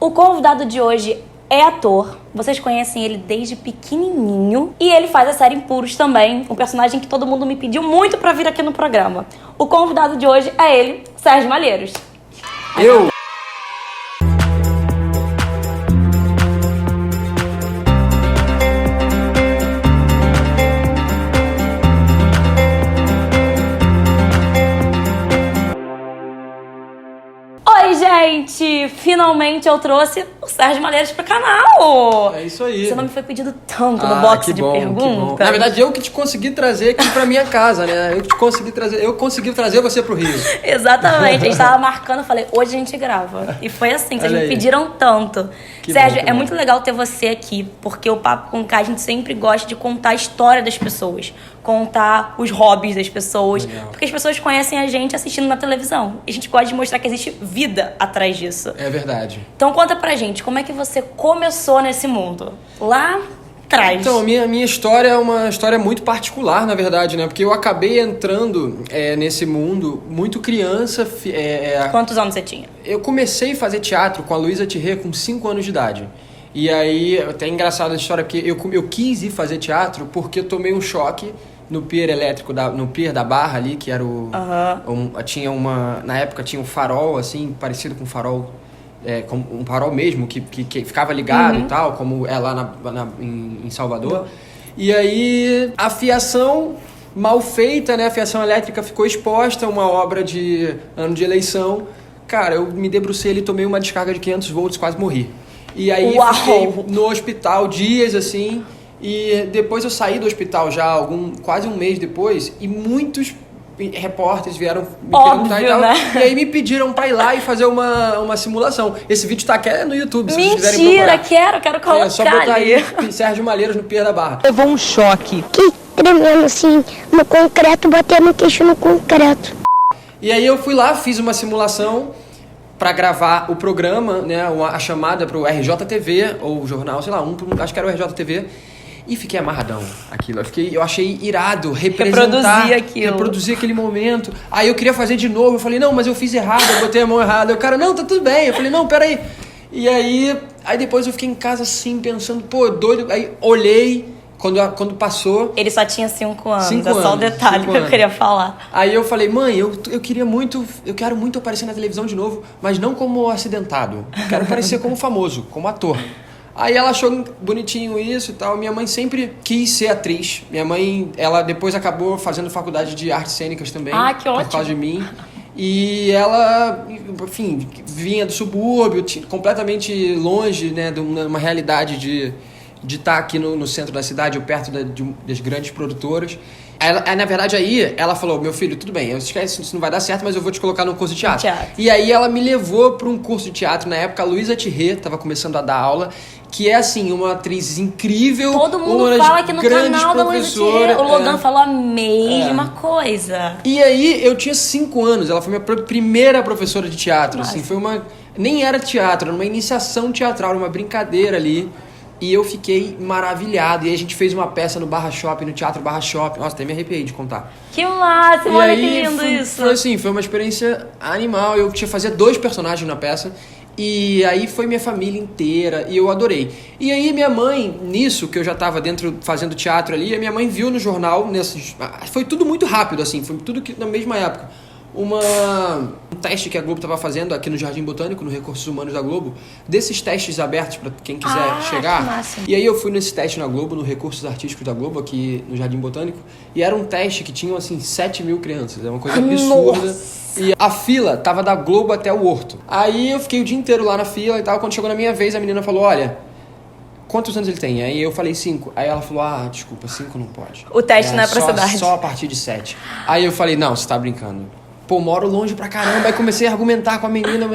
O convidado de hoje é ator. Vocês conhecem ele desde pequenininho. E ele faz a série Impuros também. Um personagem que todo mundo me pediu muito pra vir aqui no programa. O convidado de hoje é ele, Sérgio Malheiros. Oi, gente! Finalmente eu trouxe o Sérgio Malheiros pro canal! É isso aí. Seu nome foi pedido tanto no box de perguntas. Na verdade, eu que te consegui trazer aqui pra minha casa, né? Eu consegui trazer você pro Rio. Exatamente. A gente tava marcando, eu falei, hoje a gente grava. E foi assim, vocês me pediram tanto. Sérgio, é muito legal ter você aqui, porque o Papo com K, a gente sempre gosta de contar a história das pessoas, contar os hobbies das pessoas, porque as pessoas conhecem a gente assistindo na televisão. E a gente gosta de mostrar que existe vida atrás disso. É verdade. Então conta pra gente, como é que você começou nesse mundo? Lá atrás. Então, minha história é uma história muito particular, na verdade, né? Porque eu acabei entrando nesse mundo muito criança. Quantos anos você tinha? Eu comecei a fazer teatro com a Luísa Thierry com 5 anos de idade. E aí, até engraçada a história, porque eu quis ir fazer teatro porque eu tomei um choque no pier elétrico, no pier da Barra ali, que era na época tinha um farol, assim, parecido com um farol, como um farol mesmo, que ficava ligado e tal, como é lá em Salvador. E aí, a fiação mal feita, né, a fiação elétrica ficou exposta, uma obra de ano de eleição. Cara, eu me debrucei ali, tomei uma descarga de 500 volts, quase morri. E aí, fiquei no hospital dias, assim. E depois eu saí do hospital já, quase um mês depois, e muitos repórteres vieram me perguntar e tal. Né? E aí me pediram pra ir lá e fazer uma simulação. Esse vídeo tá aqui no YouTube, se vocês quiserem procurar. Quero colocar. É só botar aí Sérgio Malheiros no Pier da Barra. Levou um choque. Que tremendo assim, no concreto, batendo o queixo no concreto. E aí eu fui lá, fiz uma simulação para gravar o programa, né, a chamada pro RJTV, ou o jornal, sei lá, acho que era o RJTV. E fiquei amarradão aquilo. Eu achei irado reproduzir aquele momento. Aí eu queria fazer de novo. Eu falei, não, mas eu fiz errado, eu botei a mão errada. Aí o cara, não, tá tudo bem. Eu falei, não, peraí. E aí depois eu fiquei em casa assim, pensando, pô, doido. Aí olhei, quando passou. Ele só tinha 5 anos, só o detalhe que eu queria falar. Aí eu falei, mãe, eu quero muito aparecer na televisão de novo, mas não como acidentado. Quero aparecer como famoso, como ator. Aí ela achou bonitinho isso e tal. Minha mãe sempre quis ser atriz. Minha mãe, ela depois acabou fazendo faculdade de artes cênicas também. Ah, que ótimo. Por causa de mim. E ela, enfim, vinha do subúrbio, completamente longe, né, de uma realidade de estar aqui no centro da cidade, ou perto das grandes produtoras. Na verdade, aí ela falou, meu filho, tudo bem, esquece, isso não vai dar certo, mas eu vou te colocar no curso de teatro. E aí ela me levou para um curso de teatro. Na época, a Luísa Thierry estava começando a dar aula, que é, assim, uma atriz incrível. Todo mundo fala que no canal da Luísa Thierry, o Logan falou a mesma coisa. E aí, eu tinha 5 anos, ela foi minha primeira professora de teatro. Assim, nem era teatro, era uma iniciação teatral, era uma brincadeira ali. E eu fiquei maravilhado. E aí a gente fez uma peça no Barra Shopping, no Teatro Barra Shopping. Nossa, até me arrepiei de contar. Que máximo, olha que lindo isso. Foi uma experiência animal. Eu tinha que fazer 2 personagens na peça. E aí foi minha família inteira. E eu adorei. E aí minha mãe, nisso, que eu já estava dentro fazendo teatro ali, a minha mãe viu no jornal, foi tudo muito rápido, assim. Foi tudo na mesma época. Um teste que a Globo estava fazendo aqui no Jardim Botânico, no Recursos Humanos da Globo, desses testes abertos para quem quiser chegar. E aí eu fui nesse teste na Globo, no Recursos Artísticos da Globo, aqui no Jardim Botânico, e era um teste que tinha, assim, 7 mil crianças. É uma coisa absurda. Nossa. E a fila tava da Globo até o Horto. Aí eu fiquei o dia inteiro lá na fila e tal. Quando chegou na minha vez, a menina falou, olha, quantos anos ele tem? Aí eu falei 5. Aí ela falou, desculpa, 5 não pode. O teste não é pra essa idade. Só a partir de 7. Aí eu falei, não, você tá brincando. Pô, moro longe pra caramba. Aí comecei a argumentar com a menina.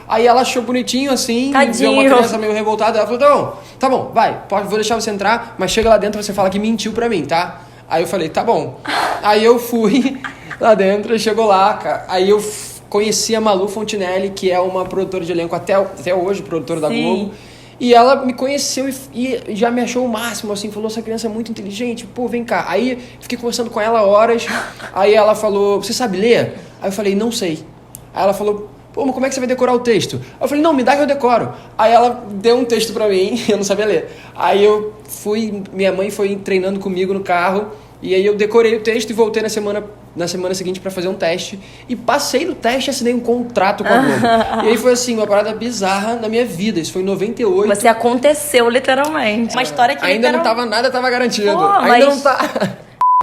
Aí ela achou bonitinho, assim. Tadinho. Viu uma criança meio revoltada. Ela falou, não, tá bom, vai. Vou deixar você entrar, mas chega lá dentro e você fala que mentiu pra mim, tá? Aí eu falei, tá bom. Aí eu fui lá dentro, chegou lá, cara. Aí eu conheci a Malu Fontinelli, que é uma produtora de elenco até hoje, produtora da Globo. E ela me conheceu e já me achou o máximo, assim, falou, essa criança é muito inteligente, pô, vem cá. Aí fiquei conversando com ela horas, aí ela falou, você sabe ler? Aí eu falei, não sei. Aí ela falou, Pô, mas como é que você vai decorar o texto? Eu falei, não, me dá que eu decoro. Aí ela deu um texto pra mim, eu não sabia ler. Aí eu fui, minha mãe foi treinando comigo no carro, e aí eu decorei o texto e voltei na semana seguinte pra fazer um teste. E passei no teste e assinei um contrato com a Globo. E aí foi assim, uma parada bizarra na minha vida. Isso foi em 98. Você aconteceu, literalmente. Uma história que ainda não tava nada, tava garantido. Pô, ainda mas... não tá...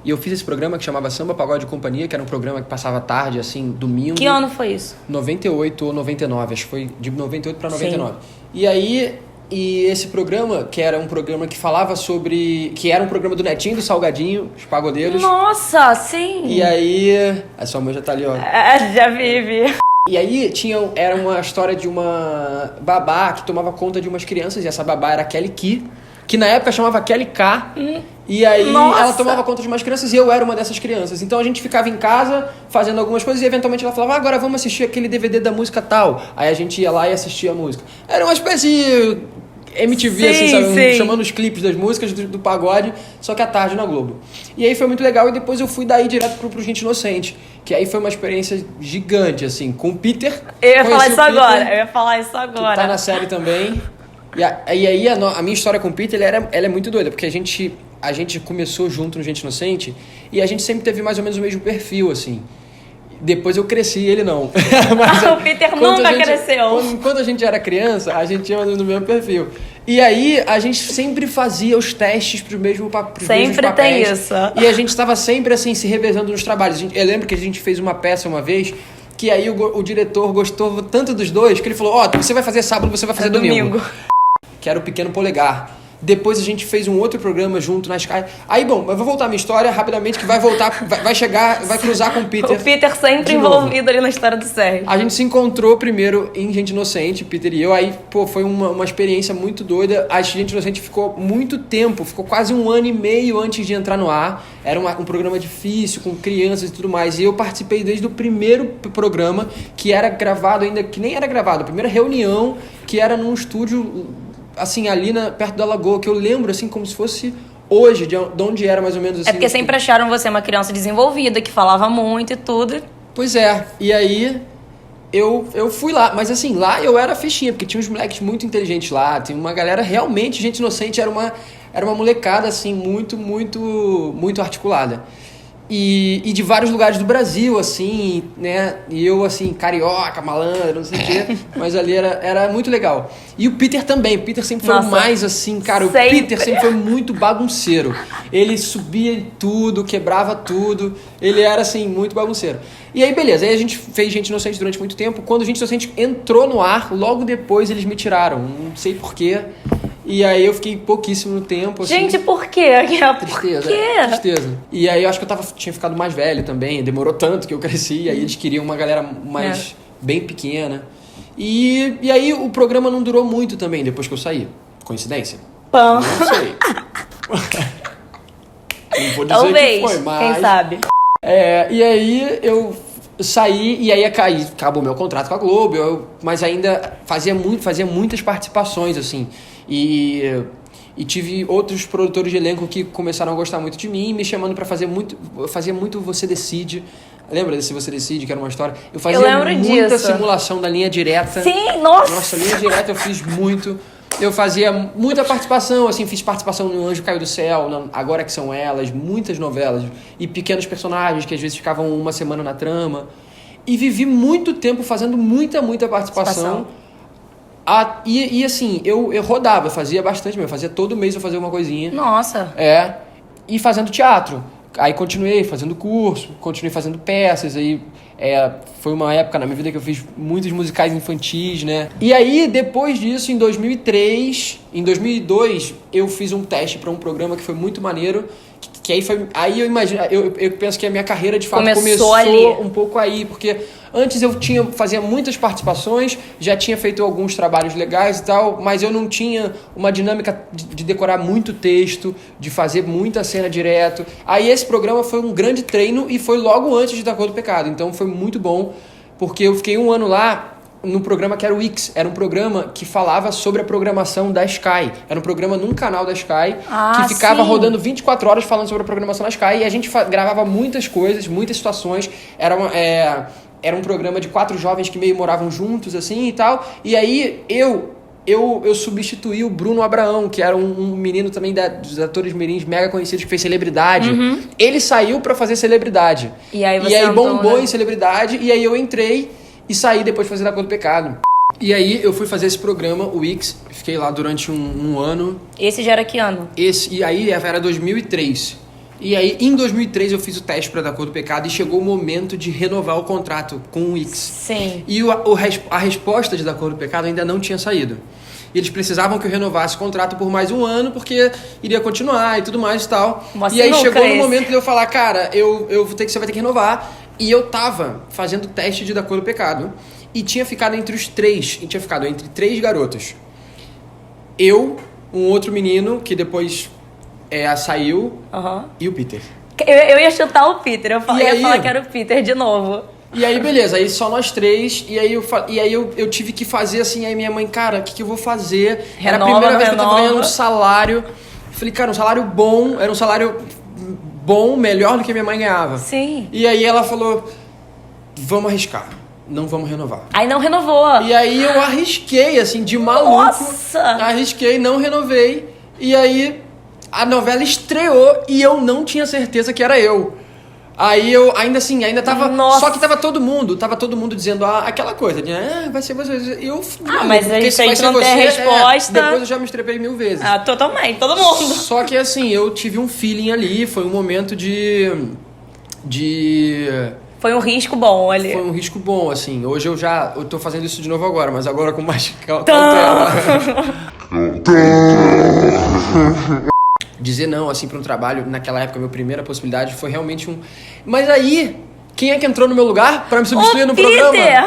E eu fiz esse programa que chamava Samba, Pagode e Companhia, que era um programa que passava tarde, assim, domingo. Que ano foi isso? 98 ou 99, acho que foi de 98 pra 99. Sim. E aí, esse programa, que era um programa que falava sobre... Que era um programa do Netinho e do Salgadinho, os pagodeiros. Nossa, sim! E aí... A sua mãe já tá ali, ó. Já vive. E aí, era uma história de uma babá que tomava conta de umas crianças, e essa babá era a Kelly Ki, que na época chamava Kelly K. E aí ela tomava conta de umas crianças e eu era uma dessas crianças. Então a gente ficava em casa fazendo algumas coisas e eventualmente ela falava, agora vamos assistir aquele DVD da música tal. Aí a gente ia lá e assistia a música. Era uma espécie MTV, sim, assim, sabe? Sim. Chamando os clipes das músicas do pagode, só que à tarde na Globo. E aí foi muito legal e depois eu fui daí direto pro Gente Inocente. Que aí foi uma experiência gigante, assim, com o Peter. Eu ia falar isso agora, Que tá na série também. E aí a minha história com o Peter, ela é muito doida, porque a gente começou junto no Gente Inocente e a gente sempre teve mais ou menos o mesmo perfil, assim. Depois eu cresci, ele não. Mas, o Peter nunca cresceu. Enquanto a gente era criança, a gente tinha mais ou menos o mesmo perfil. E aí a gente sempre fazia os testes pros mesmos papéis. Sempre tem isso. E a gente estava sempre, assim, se revezando nos trabalhos. Eu lembro que a gente fez uma peça uma vez... Que aí o diretor gostou tanto dos dois que ele falou, você vai fazer sábado, você vai fazer domingo. Que era o Pequeno Polegar. Depois a gente fez um outro programa junto na Sky. Aí, bom, eu vou voltar a minha história rapidamente, que vai voltar, vai chegar, vai cruzar com o Peter. O Peter sempre envolvido ali na história do Sérgio. A gente se encontrou primeiro em Gente Inocente, Peter e eu. Aí, foi uma experiência muito doida. A Gente Inocente ficou muito tempo, ficou quase 1 ano e meio antes de entrar no ar. Era um programa difícil, com crianças e tudo mais. E eu participei desde o primeiro programa, que era gravado ainda, que nem era gravado, a primeira reunião, que era num estúdio... assim, ali perto da Lagoa, que eu lembro, assim, como se fosse hoje, de onde era mais ou menos assim. É porque sempre acharam você uma criança desenvolvida, que falava muito e tudo. Pois é, e aí eu fui lá, mas assim, lá eu era fichinha, porque tinha uns moleques muito inteligentes lá, tem uma galera realmente, Gente Inocente, era uma molecada, assim, muito, muito, muito articulada. E de vários lugares do Brasil, assim, né? E eu, assim, carioca, malandro, não sei o quê. Mas ali era muito legal. E o Peter também. O Peter sempre foi mais, assim, cara. O Peter sempre foi muito bagunceiro. Ele subia em tudo, quebrava tudo. Ele era, assim, muito bagunceiro. E aí, beleza. Aí a gente fez Gente Inocente durante muito tempo. Quando Gente Inocente entrou no ar, logo depois eles me tiraram. Não sei porquê. E aí eu fiquei pouquíssimo no tempo, assim. Gente, por quê? Tristeza. Tristeza. E aí eu acho que eu tinha ficado mais velho também. Demorou tanto que eu cresci. E aí eles queriam uma galera mais bem pequena. E aí o programa não durou muito também depois que eu saí. Coincidência? Pão. Não sei. Não vou dizer talvez, que foi, mas... quem sabe? E aí eu saí e aí acabou meu contrato com a Globo. Mas ainda fazia muitas participações, assim. E tive outros produtores de elenco que começaram a gostar muito de mim, me chamando pra fazer muito... Eu fazia muito Você Decide. Lembra desse Você Decide, que era uma história? Eu fazia muita simulação da linha direta. Sim, nossa! Nossa, linha direta eu fiz muito. Eu fazia muita participação, assim, fiz participação no Anjo Caiu do Céu, Agora Que São Elas, muitas novelas. E pequenos personagens que às vezes ficavam uma semana na trama. E vivi muito tempo fazendo muita participação. E assim, eu rodava, eu fazia bastante mesmo, fazia todo mês eu fazia uma coisinha. Nossa! E fazendo teatro. Aí continuei fazendo curso, continuei fazendo peças, aí foi uma época na minha vida que eu fiz muitos musicais infantis, né? E aí, depois disso, em 2002, eu fiz um teste para um programa que foi muito maneiro, que aí eu imagino, eu penso que a minha carreira de fato começou ali. Um pouco aí, porque antes eu fazia muitas participações, já tinha feito alguns trabalhos legais e tal, mas eu não tinha uma dinâmica de decorar muito texto, de fazer muita cena direto. Aí esse programa foi um grande treino e foi logo antes de Da Cor do Pecado, então foi muito bom, porque eu fiquei 1 ano lá no programa que era o X. Era um programa que falava sobre a programação da Sky. Era um programa num canal da Sky que ficava rodando 24 horas falando sobre a programação da Sky, e a gente gravava muitas coisas, muitas situações. era um programa de 4 jovens que meio moravam juntos, assim, e tal. E aí, eu substituí o Bruno Abraão, que era um menino também dos atores mirins mega conhecidos, que fez Celebridade. Ele saiu pra fazer Celebridade. E aí bombou, né? em Celebridade, e aí eu entrei e saí depois de fazer A Cor do Pecado. E aí eu fui fazer esse programa, o X, fiquei lá durante um ano. Esse já era que ano? E aí era 2003. E aí, em 2003, eu fiz o teste para Da Cor do Pecado e chegou o momento de renovar o contrato com o X. Sim. E a resposta de Da Cor do Pecado ainda não tinha saído. E eles precisavam que eu renovasse o contrato por mais um ano, porque iria continuar e tudo mais e tal. E aí chegou no momento de eu falar, cara, você vai ter que renovar. E eu tava fazendo o teste de Da Cor do Pecado e tinha ficado entre os 3. E tinha ficado entre 3 garotas. Eu, um outro menino que depois saiu, e o Peter. Eu ia chutar o Peter, ia falar que era o Peter de novo. E aí, beleza, aí só nós 3, e aí eu tive que fazer assim, aí minha mãe, cara, o que eu vou fazer? Era a primeira vez que eu tava ganhando um salário. Falei, cara, um salário bom, era um salário bom, melhor do que minha mãe ganhava. Sim. E aí ela falou, vamos arriscar, não vamos renovar. Aí não renovou. E aí eu arrisquei, assim, de maluco. Nossa! Arrisquei, não renovei, e aí a novela estreou e eu não tinha certeza que era eu. Aí eu, ainda tava... Nossa. Só que tava todo mundo dizendo aquela coisa de, vai ser você. Eu, mas a gente não tem a resposta. Depois eu já me estrepei 1000 vezes. Totalmente, todo mundo. Só que assim, eu tive um feeling ali, foi um momento de... Foi um risco bom ali. Foi um risco bom, assim. Hoje eu tô fazendo isso de novo agora, mas agora com mais cautela. Dizer não, assim, pra um trabalho, naquela época, a minha primeira possibilidade foi realmente um... Mas aí, quem é que entrou no meu lugar pra me substituir no programa? O Peter!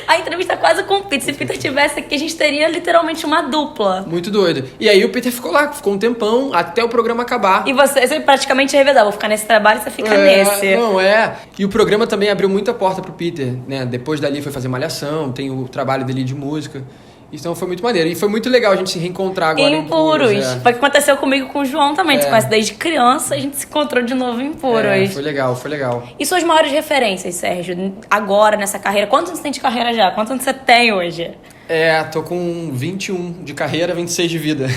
A entrevista quase com o Peter. Se o Peter tivesse aqui, a gente teria literalmente uma dupla. Muito doido. E aí o Peter ficou lá, ficou um tempão, até o programa acabar. E você praticamente revezava, vou ficar nesse trabalho e você fica nesse. Não, E o programa também abriu muita porta pro Peter, né? Depois dali foi fazer Malhação, tem o trabalho dele de música. Então foi muito maneiro. E foi muito legal a gente se reencontrar agora em Impuros. Foi o que aconteceu comigo com o João também. Você conhece desde criança, a gente se encontrou de novo em Impuros. Foi legal. E suas maiores referências, Sérgio? Agora, nessa carreira. Quantos anos você tem de carreira já? Quantos anos você tem hoje? Tô com 21 de carreira, 26 de vida.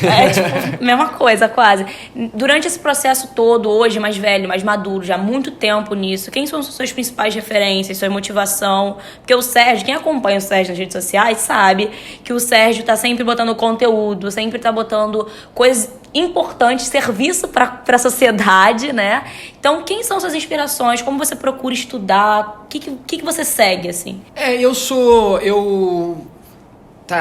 Mesma coisa, quase. Durante esse processo todo, hoje, mais velho, mais maduro, já há muito tempo nisso, quem são as suas principais referências, sua motivação? Porque o Sérgio, quem acompanha o Sérgio nas redes sociais, sabe que o Sérgio tá sempre botando conteúdo, sempre tá botando coisas importantes, serviço pra sociedade, né? Então, quem são suas inspirações? Como você procura estudar? O que você segue, assim?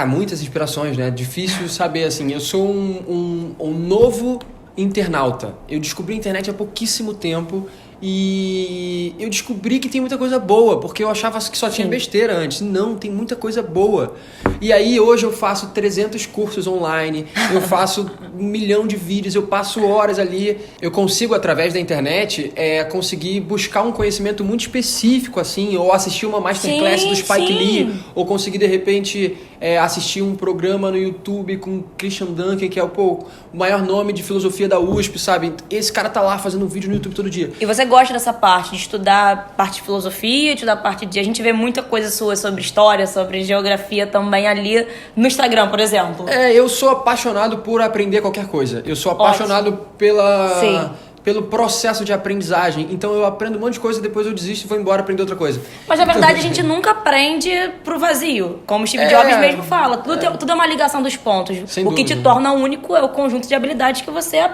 Muitas inspirações, né? Difícil saber, assim. Eu sou um novo internauta. Eu descobri a internet há pouquíssimo tempo e eu descobri que tem muita coisa boa, porque eu achava que só tinha besteira antes. Não, tem muita coisa boa. E aí, hoje eu faço 300 cursos online, eu faço 1 milhão de vídeos, eu passo horas ali. Eu consigo, através da internet, conseguir buscar um conhecimento muito específico, assim, ou assistir uma masterclass do Spike Lee, ou conseguir, de repente, assistir um programa no YouTube com Christian Duncan, que é o maior nome de filosofia da USP, sabe? Esse cara tá lá fazendo um vídeo no YouTube todo dia. E você gosta dessa parte, de estudar parte de filosofia, estudar parte de... A gente vê muita coisa sua sobre história, sobre geografia também ali no Instagram, por exemplo. Eu sou apaixonado por aprender qualquer coisa. Eu sou apaixonado pelo processo de aprendizagem. Então eu aprendo um monte de coisa, depois eu desisto e vou embora aprender outra coisa. Mas na verdade a gente nunca aprende pro vazio. Como o Steve Jobs mesmo fala. Tudo é uma ligação dos pontos. O que te torna único é o conjunto de habilidades que você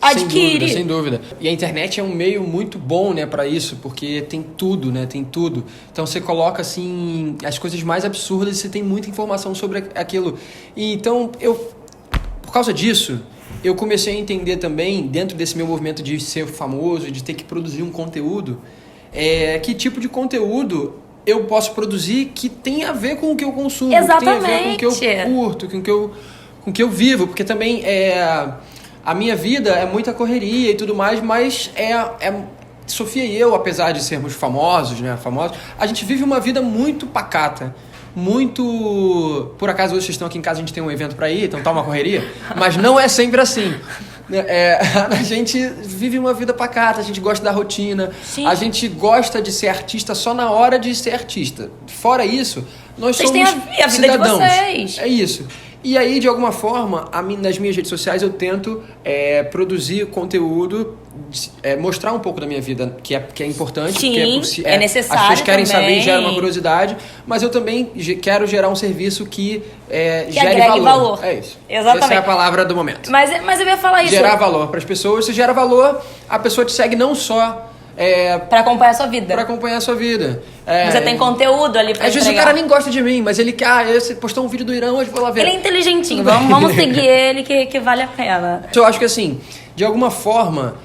adquire. Sem dúvida. E a internet é um meio muito bom, né, para isso, porque tem tudo, né? Tem tudo. Então você coloca, assim, as coisas mais absurdas e você tem muita informação sobre aquilo. E então, por causa disso, eu comecei a entender também, dentro desse meu movimento de ser famoso, de ter que produzir um conteúdo, que tipo de conteúdo eu posso produzir que tem a ver com o que eu consumo, Exatamente. que tem a ver com o que eu curto, com o que eu vivo, porque também a minha vida é muita correria e tudo mais, mas Sofia e eu, apesar de sermos famosos, a gente vive uma vida muito pacata, muito... Por acaso, hoje vocês estão aqui em casa, a gente tem um evento pra ir, então tá uma correria, mas não é sempre assim. A gente vive uma vida pacata, a gente gosta da rotina, Sim. a gente gosta de ser artista só na hora de ser artista. Fora isso, nós Vocês somos têm a vida cidadãos. de vocês. É isso. E aí, de alguma forma, nas minhas redes sociais eu tento produzir conteúdo, mostrar um pouco da minha vida, que é importante. Sim, porque é necessário. As pessoas querem também. saber, gera uma curiosidade, mas eu também quero gerar um serviço que gere agregue valor. É isso. Exatamente. Essa é a palavra do momento. Mas eu ia falar isso. Gerar valor para as pessoas. Se gera valor, a pessoa te segue não só pra acompanhar a sua vida. para acompanhar a sua vida. Você tem conteúdo ali pra Às vezes o entregar. cara nem gosta de mim, mas ele quer, você postou um vídeo do Irã, hoje vou lá ver. Ele é inteligentinho, vamos seguir ele que vale a pena. Eu acho que assim, de alguma forma,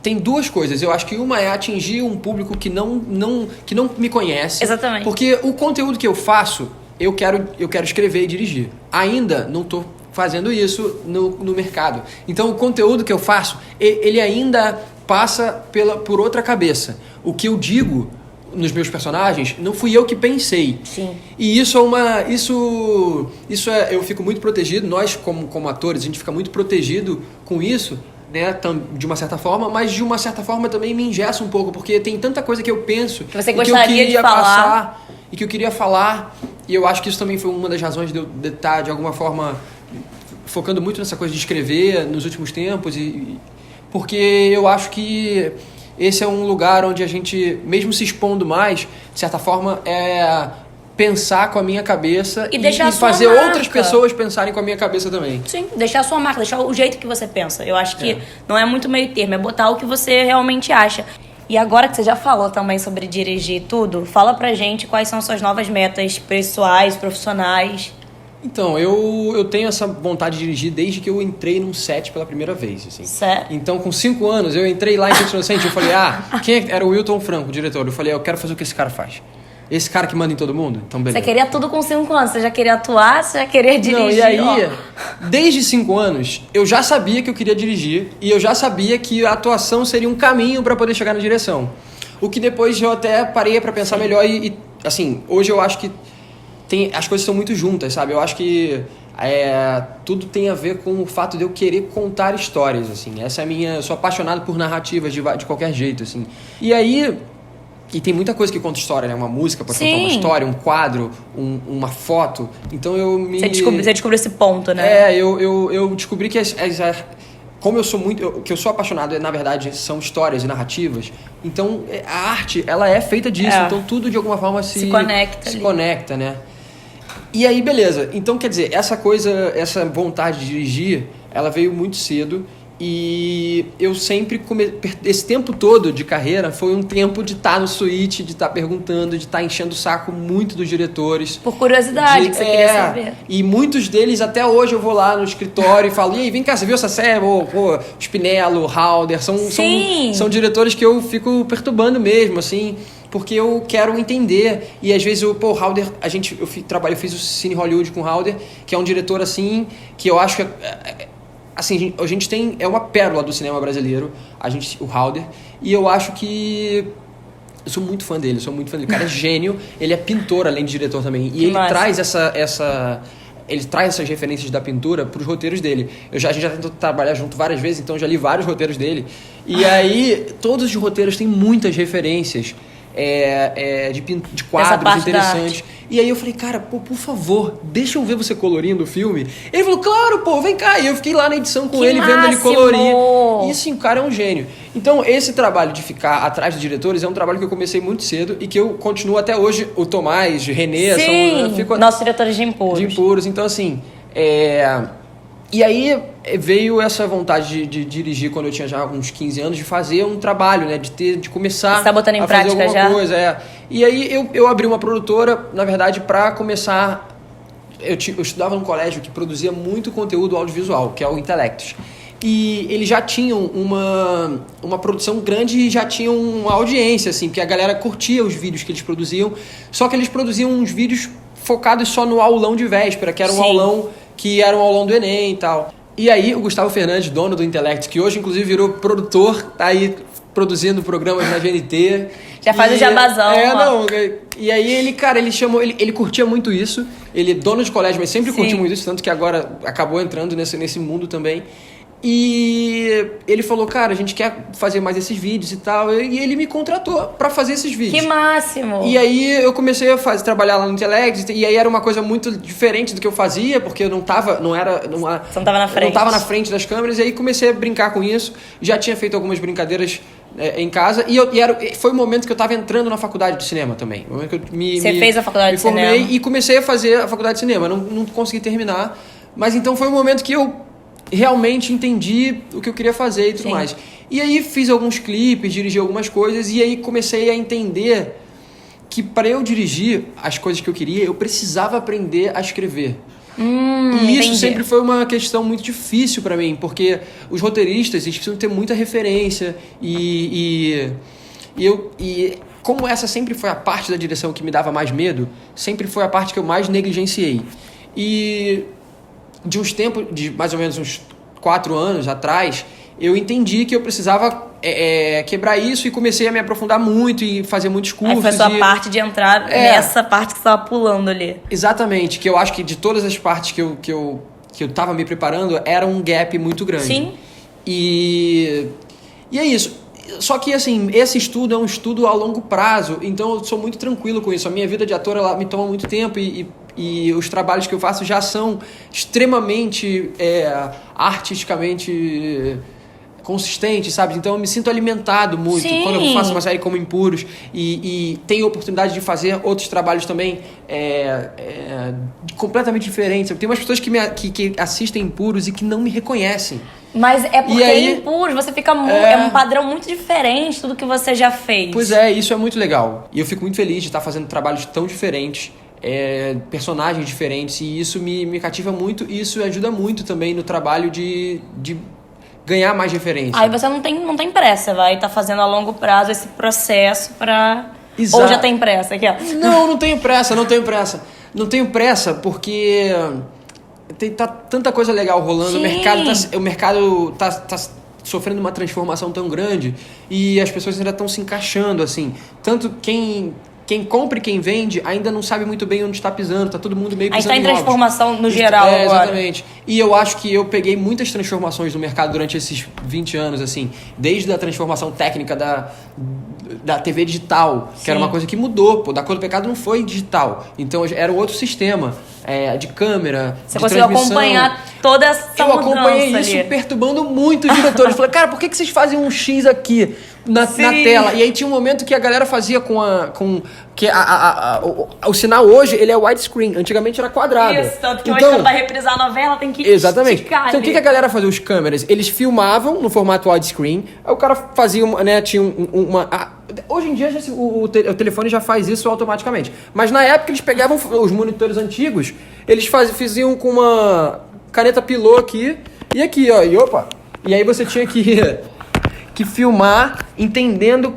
tem duas coisas. Eu acho que uma é atingir um público que não me conhece. Exatamente. Porque o conteúdo que eu faço, eu quero escrever e dirigir. Ainda não estou fazendo isso no mercado. Então o conteúdo que eu faço, ele ainda passa por outra cabeça. O que eu digo nos meus personagens, não fui eu que pensei. Sim. E isso eu fico muito protegido. Nós, como atores, a gente fica muito protegido com isso, né, de uma certa forma, mas de uma certa forma também me engessa um pouco, porque tem tanta coisa que eu penso Que você e gostaria que eu queria de falar. passar e que eu queria falar, e eu acho que isso também foi uma das razões de eu estar, de alguma forma, focando muito nessa coisa de escrever nos últimos tempos, porque eu acho que esse é um lugar onde a gente, mesmo se expondo mais, de certa forma, pensar com a minha cabeça E deixar a sua fazer marca. outras pessoas pensarem com a minha cabeça também. Sim, deixar a sua marca, deixar o jeito que você pensa. Eu acho que não é muito meio termo, é botar o que você realmente acha. E agora que você já falou também sobre dirigir e tudo, fala pra gente quais são suas novas metas pessoais, profissionais. Então, eu tenho essa vontade de dirigir desde que eu entrei num set pela primeira vez, assim. Sério? Então, com 5 anos, eu entrei lá em Gente Inocente, eu falei, era o Wilton Franco, o diretor. Eu falei, eu quero fazer o que esse cara faz. Esse cara que manda em todo mundo? Então, beleza. Você queria tudo com 5 anos, você já queria atuar, você já queria dirigir. Não, e aí, ó. desde 5 anos, eu já sabia que eu queria dirigir e eu já sabia que a atuação seria um caminho para poder chegar na direção. O que depois eu até parei para pensar melhor e, assim, hoje eu acho que as coisas são muito juntas, sabe? Eu acho que tudo tem a ver com o fato de eu querer contar histórias, assim. Essa é a minha... Eu sou apaixonado por narrativas de qualquer jeito, assim. E aí... E tem muita coisa que conta história, né? Uma música pode contar uma história, um quadro, uma foto. Então eu me... Você descobriu esse ponto, né? Eu descobri que como eu sou o que eu sou apaixonado, na verdade, são histórias e narrativas. Então, a arte, ela é feita disso. Então, tudo, de alguma forma, se conecta, né? E aí, beleza. Então, quer dizer, essa vontade de dirigir, ela veio muito cedo. E eu sempre, esse tempo todo de carreira, foi um tempo de estar no suíte, de estar perguntando, de estar enchendo o saco muito dos diretores. Por curiosidade, que você queria saber. E muitos deles, até hoje, eu vou lá no escritório e falo, e aí, vem cá, você viu essa série? Pô, Spinello, Halder, são diretores que eu fico perturbando mesmo, assim, porque eu quero entender. E às vezes, Halder, eu fiz o Cine Hollywood com o Halder, que é um diretor, assim, que eu acho que... Assim, a gente tem... É uma pérola do cinema brasileiro, o Halder, e eu acho que... Eu sou muito fã dele, O cara é gênio, ele é pintor, além de diretor também. E ele traz ele traz essas referências da pintura para os roteiros dele. A gente já tentou trabalhar junto várias vezes, então já li vários roteiros dele. E aí, todos os roteiros têm muitas referências de quadros interessantes. E aí eu falei, cara, por favor, deixa eu ver você colorindo o filme. Ele falou, claro, vem cá. E eu fiquei lá na edição com ele, vendo ele colorir. E assim, o cara é um gênio. Então, esse trabalho de ficar atrás dos diretores é um trabalho que eu comecei muito cedo e que eu continuo até hoje. O Tomás, o Renê, nossos diretores de impuros. Então, assim, E aí veio essa vontade de dirigir quando eu tinha já uns 15 anos, de fazer um trabalho, né? De começar Você tá botando em prática fazer alguma coisa. E aí eu abri uma produtora, na verdade, para começar... Eu estudava num colégio que produzia muito conteúdo audiovisual, que é o Intelectus. E eles já tinham uma produção grande e já tinham uma audiência, assim, porque a galera curtia os vídeos que eles produziam, só que eles produziam uns vídeos focados só no aulão de véspera, que era um aulão... que era um aulão do Enem e tal. E aí o Gustavo Fernandes, dono do Intelectus, que hoje inclusive virou produtor, tá aí produzindo programas na GNT. Já faz o jabazão. E aí ele curtia muito isso. Ele é dono de colégio, mas sempre curtiu muito isso, tanto que agora acabou entrando nesse mundo também. E ele falou, cara, a gente quer fazer mais esses vídeos e tal. E ele me contratou pra fazer esses vídeos. Que máximo! E aí eu comecei a trabalhar lá no Intelex. E aí era uma coisa muito diferente do que eu fazia, porque eu não tava, não era... Você não tava na frente. Eu não tava na frente das câmeras. E aí comecei a brincar com isso. Já tinha feito algumas brincadeiras em casa. Foi o momento que eu tava entrando na faculdade de cinema também. O momento que eu Você fez a faculdade de cinema? Me formei e comecei a fazer a faculdade de cinema. Não consegui terminar. Mas então foi o momento que eu realmente entendi o que eu queria fazer e tudo mais. E aí fiz alguns clipes, dirigi algumas coisas e aí comecei a entender que para eu dirigir as coisas que eu queria, eu precisava aprender a escrever. E isso sempre foi uma questão muito difícil para mim, porque os roteiristas, eles precisam ter muita referência e como essa sempre foi a parte da direção que me dava mais medo, sempre foi a parte que eu mais negligenciei. E de uns tempos, de mais ou menos uns 4 anos atrás, eu entendi que eu precisava quebrar isso e comecei a me aprofundar muito e fazer muitos cursos. Aí foi a sua parte de entrar nessa parte que você estava pulando ali. Exatamente, que eu acho que de todas as partes que eu estava me preparando, era um gap muito grande. Sim. E é isso. Só que, assim, esse estudo é um estudo a longo prazo, então eu sou muito tranquilo com isso. A minha vida de ator, ela me toma muito tempo e os trabalhos que eu faço já são extremamente artisticamente consistentes, sabe? Então eu me sinto alimentado muito. Sim. Quando eu faço uma série como Impuros e tenho a oportunidade de fazer outros trabalhos também completamente diferentes. Tem umas pessoas que assistem Impuros e que não me reconhecem. Mas é porque aí, Impuros, você fica é um padrão muito diferente de tudo que você já fez. Pois é, isso é muito legal. E eu fico muito feliz de estar fazendo trabalhos tão diferentes, personagens diferentes, e isso me cativa muito, e isso ajuda muito também no trabalho de ganhar mais referência. Aí você não tem pressa, vai estar fazendo a longo prazo esse processo pra... Exato. Ou já tem pressa aqui, ó. Não tenho pressa. Não tenho pressa porque tá tanta coisa legal rolando. Sim. O mercado tá sofrendo uma transformação tão grande e as pessoas ainda estão se encaixando, assim. Tanto quem compra e quem vende ainda não sabe muito bem onde está pisando, tá todo mundo meio pisando em transformação no geral agora. Exatamente. E eu acho que eu peguei muitas transformações no mercado durante esses 20 anos, assim, desde a transformação técnica da TV digital, que era uma coisa que mudou, Da Cor do Pecado não foi digital, então era um outro sistema de câmera, Você conseguiu acompanhar toda essa mudança. Eu acompanhei isso ali, perturbando muito os diretores. Falei, cara, por que vocês fazem um X aqui na tela? E aí tinha um momento que a galera fazia o sinal hoje, ele é widescreen. Antigamente era quadrado. Isso, tanto que hoje quando vai reprisar a novela tem que exatamente. Esticar então o que a galera fazia? Os câmeras, eles filmavam no formato widescreen, aí o cara fazia tinha hoje em dia o telefone já faz isso automaticamente. Mas na época eles pegavam os monitores antigos, eles faziam com uma caneta pilô aqui e aqui, ó. E aí você tinha que filmar entendendo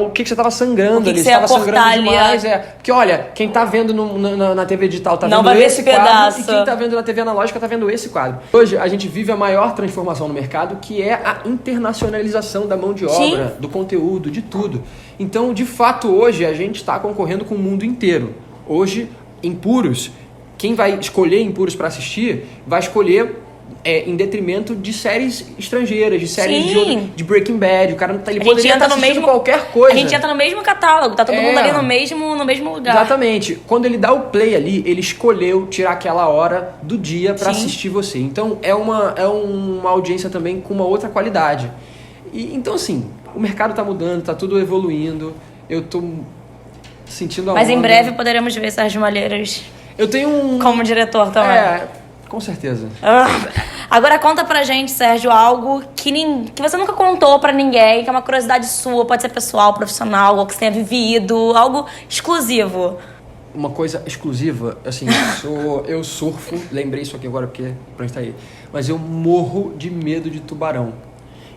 o que você estava sangrando ali. Você estava sangrando demais. Porque, olha, quem tá vendo na TV digital tá vendo esse quadro, e quem tá vendo na TV analógica tá vendo esse quadro. Hoje a gente vive a maior transformação no mercado, que é a internacionalização da mão de obra, do conteúdo, de tudo. Então, de fato, hoje a gente está concorrendo com o mundo inteiro. Hoje, Impuros, quem vai escolher Impuros para assistir, vai escolher em detrimento de séries estrangeiras, de séries de Breaking Bad. O cara ele poderia estar assistindo qualquer coisa. A gente entra no mesmo catálogo, tá todo mundo ali no mesmo lugar. Exatamente. Quando ele dá o play ali, ele escolheu tirar aquela hora do dia para assistir você. Então é uma audiência também com uma outra qualidade. Então, assim, o mercado tá mudando, tá tudo evoluindo. Eu tô sentindo a onda. Mas em breve poderemos ver Sérgio Malheiros como diretor também. Com certeza. Agora conta pra gente, Sérgio, algo que você nunca contou pra ninguém, que é uma curiosidade sua, pode ser pessoal, profissional, algo que você tenha vivido, algo exclusivo. Uma coisa exclusiva, assim, eu surfo, lembrei isso aqui agora porque pronto, tá aí, mas eu morro de medo de tubarão.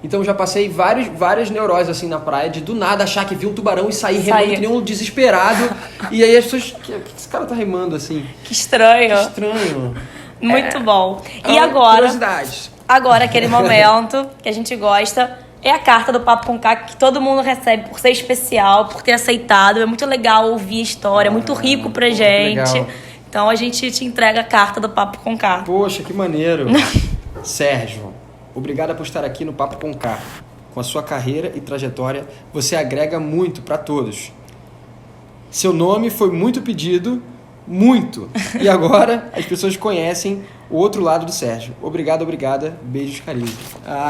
Então eu já passei várias neuroses assim na praia, de do nada achar que vi um tubarão e sair remando que nem um desesperado. E aí as pessoas, que esse cara tá remando assim? Que estranho. Que estranho. Muito bom. E agora, curiosidades. Agora, aquele momento que a gente gosta, é a carta do Papo com K, que todo mundo recebe por ser especial, por ter aceitado. É muito legal ouvir a história, é muito rico pra gente. Legal. Então a gente te entrega a carta do Papo com K. Poxa, que maneiro. Sérgio, obrigada por estar aqui no Papo com K. Com a sua carreira e trajetória, você agrega muito para todos. Seu nome foi muito pedido, muito. E agora as pessoas conhecem o outro lado do Sérgio. Obrigada. Beijos, carinhos.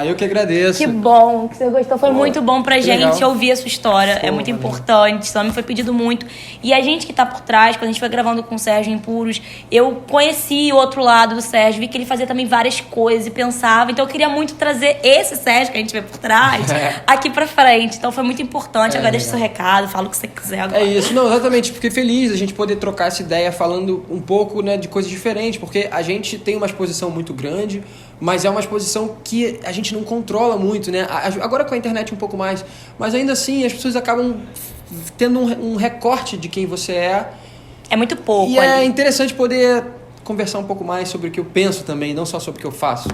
Eu que agradeço. Que bom que você gostou. Foi muito bom pra gente legal. Ouvir a sua história. É muito importante. Seu nome foi pedido muito. E a gente que tá por trás, quando a gente foi gravando com o Sérgio em Puros, eu conheci o outro lado do Sérgio, vi que ele fazia também várias coisas e pensava. Então eu queria muito trazer esse Sérgio que a gente vê por trás aqui pra frente. Então foi muito importante. Agora deixa seu recado, fala o que você quiser agora. É isso. Não, exatamente. Fiquei feliz a gente poder trocar essa ideia falando um pouco, né, de coisas diferentes, porque a gente tem uma exposição muito grande, mas é uma exposição que a gente não controla muito, né? Agora com a internet um pouco mais, mas ainda assim as pessoas acabam tendo um recorte de quem você é. É muito pouco. E é interessante poder conversar um pouco mais sobre o que eu penso também, não só sobre o que eu faço.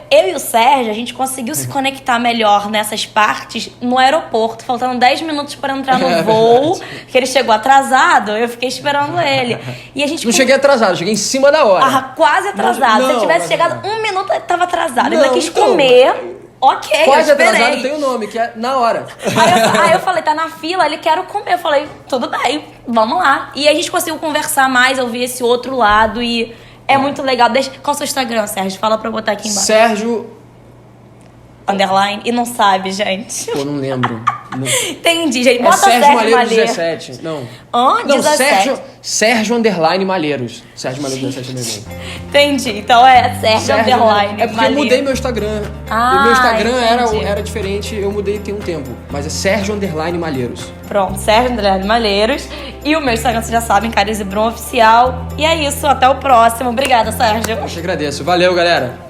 Eu e o Sérgio, a gente conseguiu se conectar melhor nessas partes no aeroporto, faltando 10 minutos para entrar no voo, que ele chegou atrasado, eu fiquei esperando ele. E a gente não cheguei atrasado, cheguei em cima da hora. Quase atrasado. Se eu tivesse chegado um minuto, ele estava atrasado. Ele ainda quis comer. Ok, quase atrasado tem o nome, que é na hora. Aí eu falei, tá na fila, ele quer comer. Eu falei, tudo bem, vamos lá. E a gente conseguiu conversar mais, ouvir esse outro lado e é muito legal. Qual é o seu Instagram, Sérgio? Fala pra eu botar aqui embaixo. Sérgio... Underline. E não sabe, gente. Pô, não lembro. Entendi, gente. Bota Sérgio Malheiros 17. Não. Não, 17. Sérgio Underline Malheiros. Sérgio Malheiros 17 também. Entendi. Então é Sérgio Underline. É porque eu mudei meu Instagram. O meu Instagram era diferente, eu mudei tem um tempo. Mas é Sérgio Underline Malheiros. Pronto, Sérgio Underline Malheiros. E o meu Instagram, vocês já sabem, Caris e Brum Oficial. E é isso, até o próximo. Obrigada, Sérgio. Eu te agradeço. Valeu, galera.